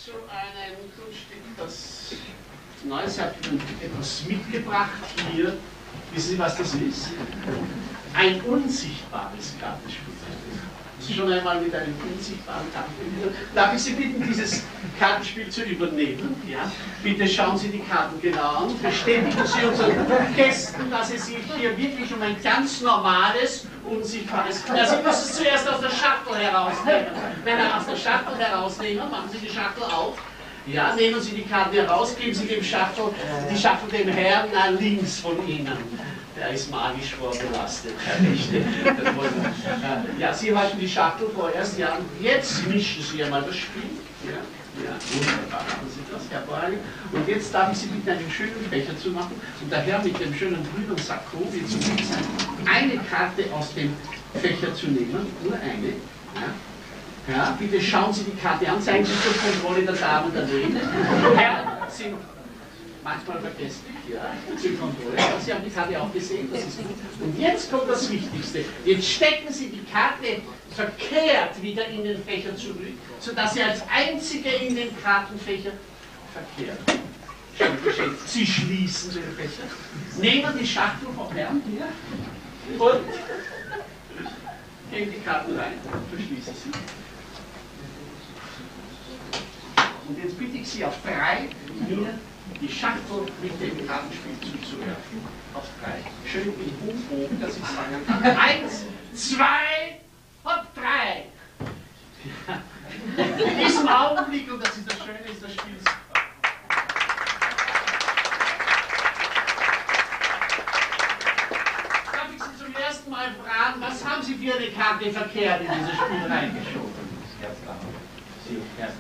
zu einem Kunststück, das Neues. Ich habe etwas mitgebracht hier. Wissen Sie, was das ist? Ein unsichtbares Kartenspiel. Sie schon einmal mit einem unsichtbaren Kartenspiel. Darf ich Sie bitten, dieses Kartenspiel zu übernehmen? Ja? Bitte schauen Sie die Karten genau an. Bestätigen Sie unseren Gästen, dass es sich hier wirklich um ein ganz normales, unsichtbares Kartenspiel handelt. Sie müssen es zuerst aus der Schachtel herausnehmen. Wenn er aus der Schachtel herausnehmen, machen Sie die Schachtel auf. Ja, nehmen Sie die Karte heraus, geben Sie die Schachtel dem Herrn links von Ihnen. Der ist magisch vorbelastet. Ja, Sie halten die Schachtel vorerst. Ja, und jetzt mischen Sie einmal das Spiel. Ja, ja, wunderbar haben Sie das, hervorragend. Und jetzt darf ich Sie bitten, einen schönen Fächer zu machen. Und der Herr mit dem schönen grünen Sakko wird so gut sein, eine Karte aus dem Fächer zu nehmen, nur eine. Ja. Ja, bitte schauen Sie die Karte an, zeigen Sie zur Kontrolle der Damen daneben. Herren sind manchmal vergesslich, ja, zur Kontrolle. Ja, Sie haben die Karte auch gesehen, das ist gut. Und jetzt kommt das Wichtigste. Jetzt stecken Sie die Karte verkehrt wieder in den Fächer zurück, sodass Sie als einzige in den Kartenfächer verkehrt. Sie schließen den Fächer, nehmen die Schachtel vom Herrn hier und geben die Karten rein, verschließen sie. Und jetzt bitte ich Sie auf 3 mir die Schachtel mit dem Kartenspiel zuzuwerfen. Auf 3. Schön in Hochbogen, dass ich sagen kann. 1, 2 und 3. Ja. In diesem Augenblick, und das ist das Schöne, ist das Spiel. Darf ich Sie zum ersten Mal fragen, was haben Sie für eine Karte verkehrt in dieses Spiel reingeschoben? Sie Herz.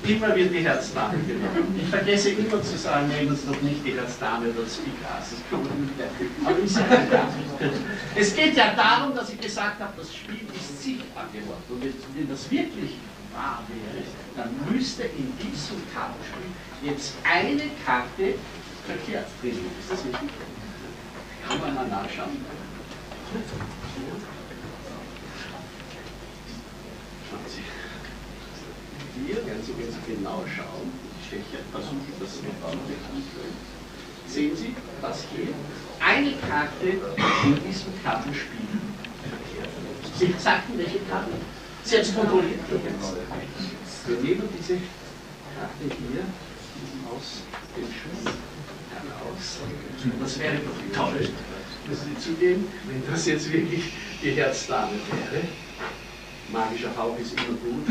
Immer wird die Herzdame genommen. Ich vergesse immer zu sagen, nehmen Sie doch nicht die Herzdame oder das Pikas. Aber ich sage ja, es geht ja darum, dass ich gesagt habe, das Spiel ist sichtbar geworden. Und wenn das wirklich wahr wäre, dann müsste in diesem Kartenspiel jetzt eine Karte verkehrt drin. Ist das richtig? Kann man mal nachschauen. Hier werden Sie, wenn Sie genau schauen, die Fächer, versuchen das mit anzuwenden. Sehen Sie, das hier? Eine Karte in diesem Kartenspiel. Sie sagten, welche Karte? Selbst kontrolliert jetzt. Wir nehmen diese Karte hier aus dem Schuss heraus. Das wäre doch toll, müssen Sie zugeben, wenn das jetzt wirklich die Herzdame wäre. Magischer Hauch ist immer gut.